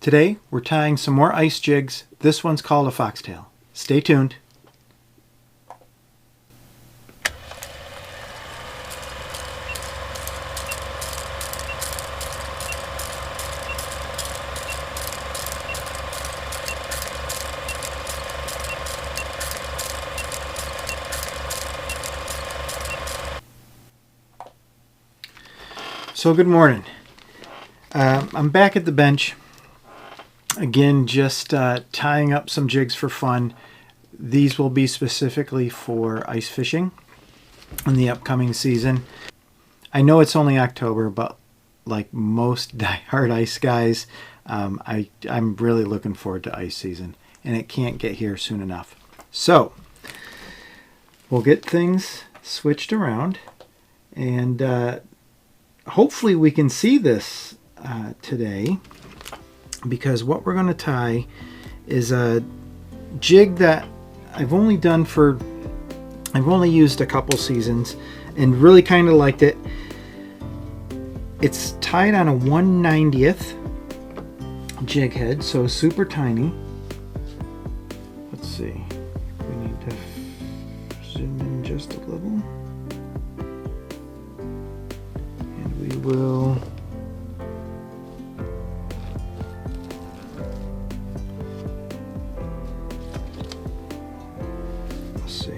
Today we're tying some more ice jigs. This one's called a foxtail. Stay tuned. So good morning. I'm back at the bench again, just tying up some jigs for fun. These will be specifically for ice fishing in the upcoming season. I know it's only October, but like most diehard ice guys, I'm really looking forward to ice season, and it can't get here soon enough. So we'll get things switched around, and hopefully we can see this today, because what we're going to tie is a jig that I've only used a couple seasons and really kind of liked it. It's tied on a 1/90th jig head, so super tiny. Let's see, we need to zoom in just a little, and we will see.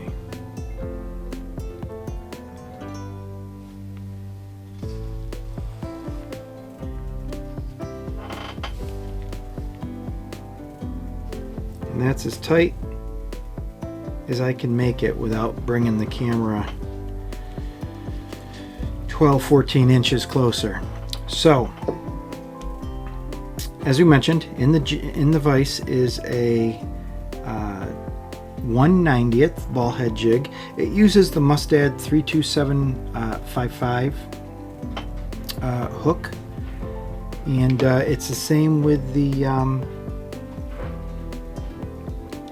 And that's as tight as I can make it without bringing the camera 12-14 inches closer. So as we mentioned, in the vise is a 1/90th ball head jig. It uses the Mustad 32755 hook, and it's the same with the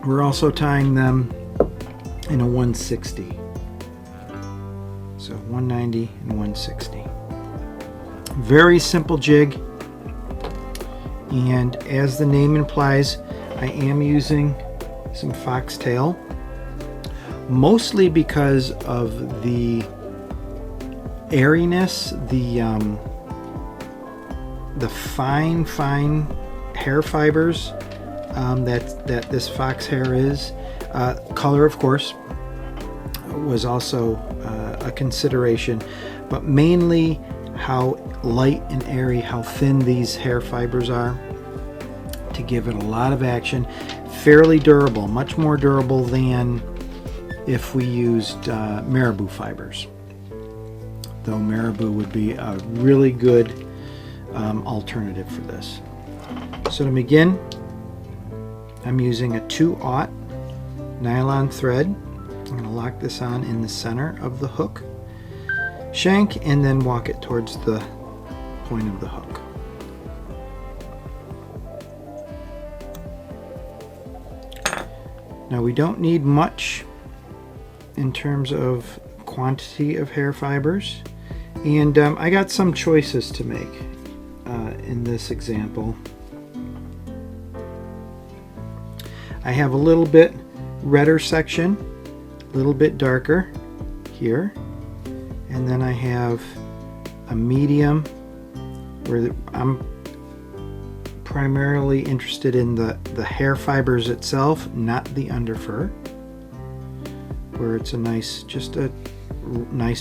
we're also tying them in a 160, so 190 and 160. Very simple jig, and as the name implies, I am using some foxtail, mostly because of the airiness, the fine hair fibers that this fox hair is. Color, of course, was also a consideration, but mainly how light and airy, how thin these hair fibers are, to give it a lot of action. Fairly durable, much more durable than if we used marabou fibers, though marabou would be a really good alternative for this. So to begin, I'm using a 2/0 nylon thread. I'm going to lock this on in the center of the hook shank and then walk it towards the point of the hook. Now we don't need much in terms of quantity of hair fibers, and I got some choices to make in this example. I have a little bit redder section, a little bit darker here, and then I have a medium where I'm primarily interested in the hair fibers itself, not the underfur, where it's a nice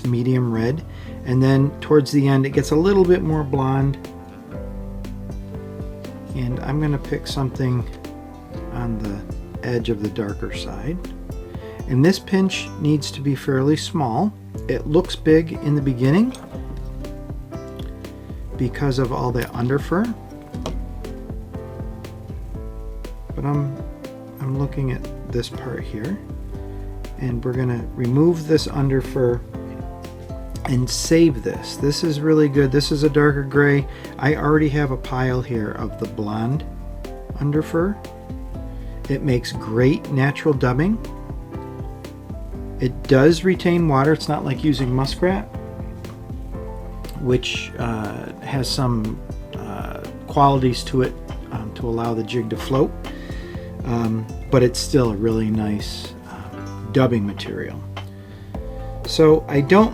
medium red, and then towards the end it gets a little bit more blonde, and I'm going to pick something on the edge of the darker side. And this pinch needs to be fairly small. It looks big in the beginning because of all the underfur, but I'm looking at this part here, and we're going to remove this underfur and save this. This is really good. This is a darker gray. I already have a pile here of the blonde underfur. It makes great natural dubbing. It does retain water. It's not like using muskrat, which has some qualities to it to allow the jig to float, but it's still a really nice dubbing material. So I don't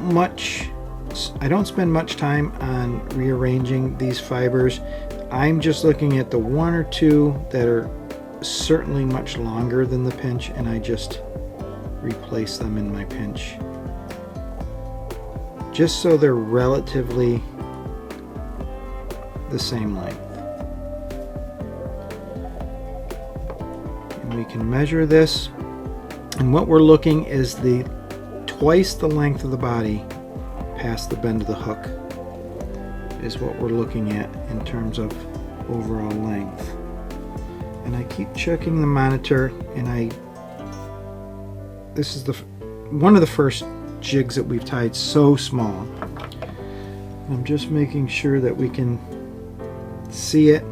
spend much time on rearranging these fibers. I'm just looking at the one or two that are certainly much longer than the pinch, and I just replace them in my pinch, just so they're relatively the same length. And we can measure this, and what we're looking is twice the length of the body past the bend of the hook is what we're looking at in terms of overall length. And I keep checking the monitor, and this is one of the first jigs that we've tied so small. I'm just making sure that we can see it.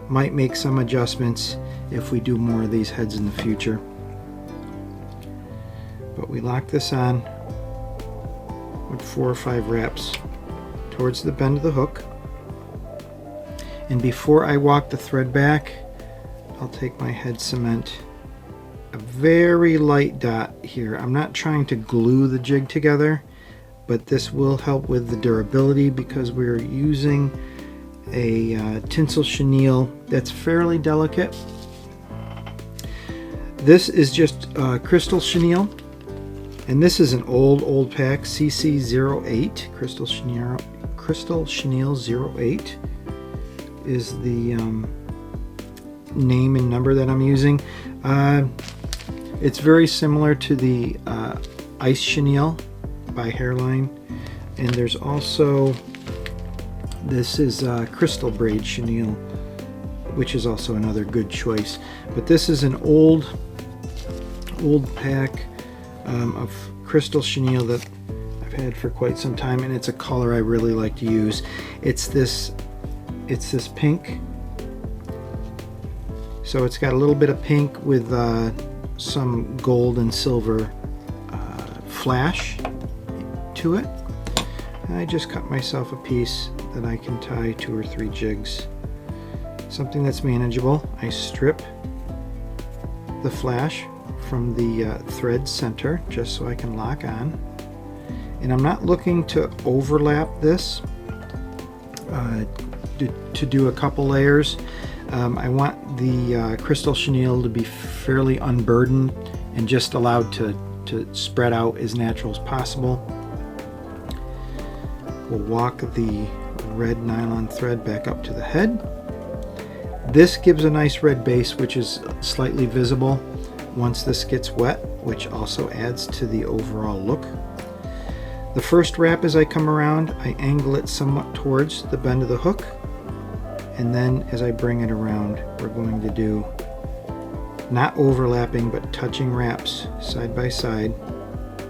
Might make some adjustments if we do more of these heads in the future. But we lock this on with 4 or 5 wraps towards the bend of the hook. And before I walk the thread back, I'll take my head cement a very light dot here. I'm not trying to glue the jig together, but this will help with the durability because we're using a tinsel chenille that's fairly delicate. This is just crystal chenille, and this is an old pack, CC08, crystal chenille 08 is the name and number that I'm using. It's very similar to the Ice Chenille by Hairline, and there's also, this is Crystal Braid Chenille, which is also another good choice. But this is an old pack of Crystal Chenille that I've had for quite some time, and it's a color I really like to use. It's this pink. So it's got a little bit of pink with some gold and silver flash to it. And I just cut myself a piece that I can tie 2 or 3 jigs. Something that's manageable. I strip the flash from the thread center just so I can lock on. And I'm not looking to overlap this to do a couple layers. I want the crystal chenille to be fairly unburdened and just allowed to spread out as natural as possible. We'll walk the red nylon thread back up to the head. This gives a nice red base, which is slightly visible once this gets wet, which also adds to the overall look. The first wrap, as I come around, I angle it somewhat towards the bend of the hook, and then as I bring it around, we're going to do not overlapping but touching wraps side by side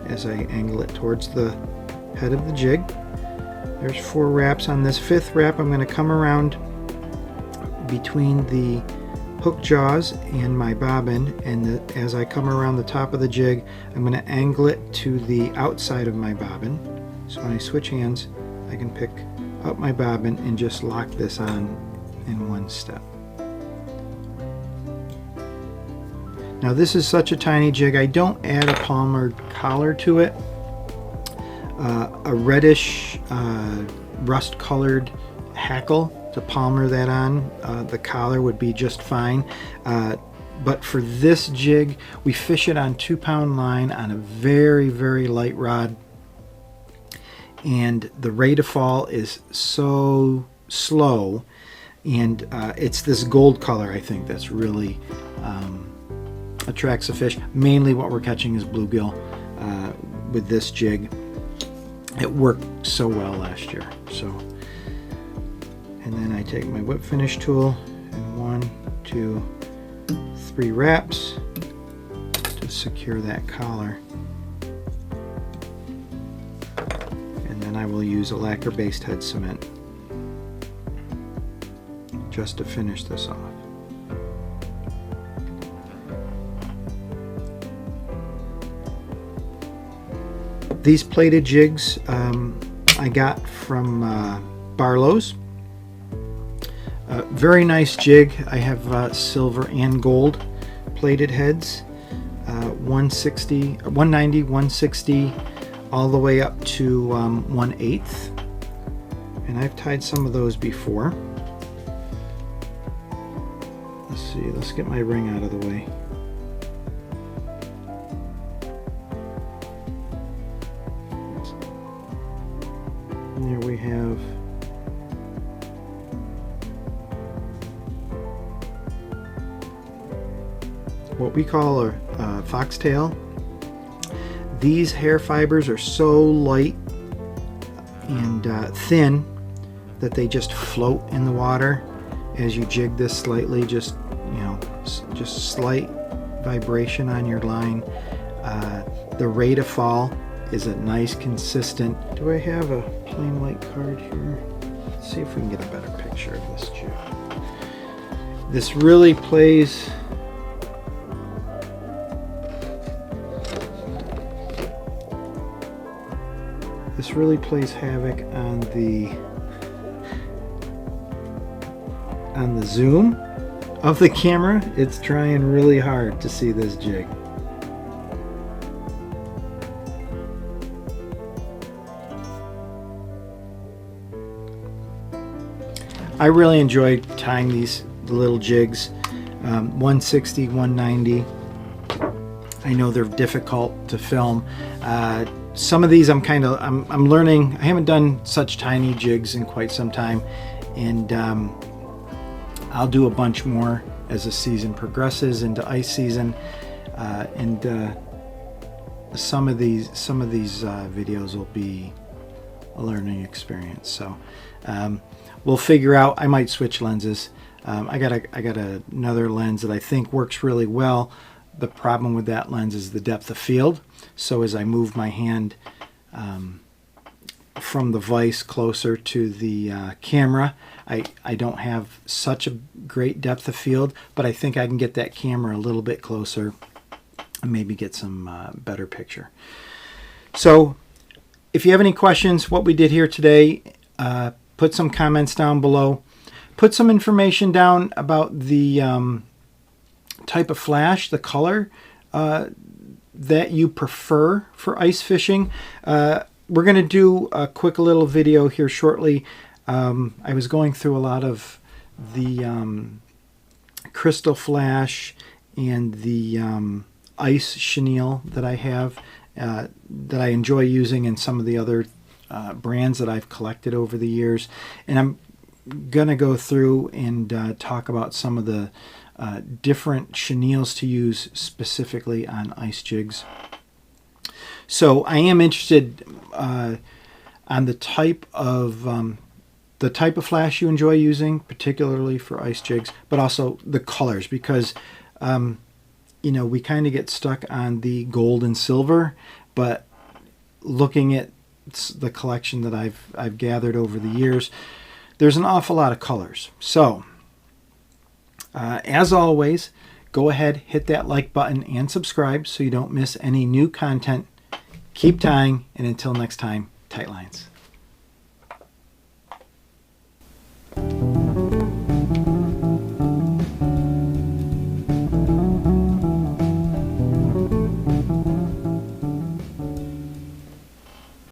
as I angle it towards the head of the jig. There's 4 wraps on this 5th wrap. I'm going to come around between the hook jaws and my bobbin, and as I come around the top of the jig, I'm going to angle it to the outside of my bobbin. So when I switch hands, I can pick up my bobbin and just lock this on in one step. Now this is such a tiny jig, I don't add a palmered collar to it. A reddish rust colored hackle to palmer that on. The collar would be just fine. But for this jig, we fish it on 2-pound line on a very, very light rod. And the rate of fall is so slow. And it's this gold color, I think, that's really attracts the fish. Mainly what we're catching is bluegill with this jig. It worked so well last year. So, and then I take my whip finish tool and 1, 2, 3 wraps to secure that collar. And then I will use a lacquer based head cement just to finish this off. These plated jigs I got from Barlow's. Very nice jig. I have silver and gold plated heads, 160, 190, 160, all the way up to 1/8. And I've tied some of those before. Let's see, let's get my ring out of the way. And there we have what we call a foxtail. These hair fibers are so light and thin that they just float in the water as you jig this slightly. Just, you know, just slight vibration on your line. The rate of fall is a nice consistent. Do I have a plain white card here? Let's see if we can get a better picture of this jig. This really plays havoc on the zoom of the camera. It's trying really hard to see this jig. I really enjoy tying these little jigs, 160, 190. I know they're difficult to film. Some of these I'm learning. I haven't done such tiny jigs in quite some time, and I'll do a bunch more as the season progresses into ice season, and some of these videos will be a learning experience. So we'll figure out. I might switch lenses. I got another lens that I think works really well. The problem with that lens is the depth of field. So as I move my hand from the vise closer to the camera, I don't have such a great depth of field, but I think I can get that camera a little bit closer and maybe get some better picture. So if you have any questions, what we did here today, put some comments down below. Put some information down about the type of flash, the color that you prefer for ice fishing. We're going to do a quick little video here shortly. I was going through a lot of the crystal flash and the ice chenille that I have, that I enjoy using, and some of the other brands that I've collected over the years. And I'm going to go through and talk about some of the different chenilles to use specifically on ice jigs. So I am interested on the type of flash you enjoy using, particularly for ice jigs, but also the colors, because you know, we kind of get stuck on the gold and silver, but looking at the collection that I've gathered over the years, there's an awful lot of colors. So as always, go ahead, hit that like button and subscribe so you don't miss any new content. Keep tying, and until next time, tight lines.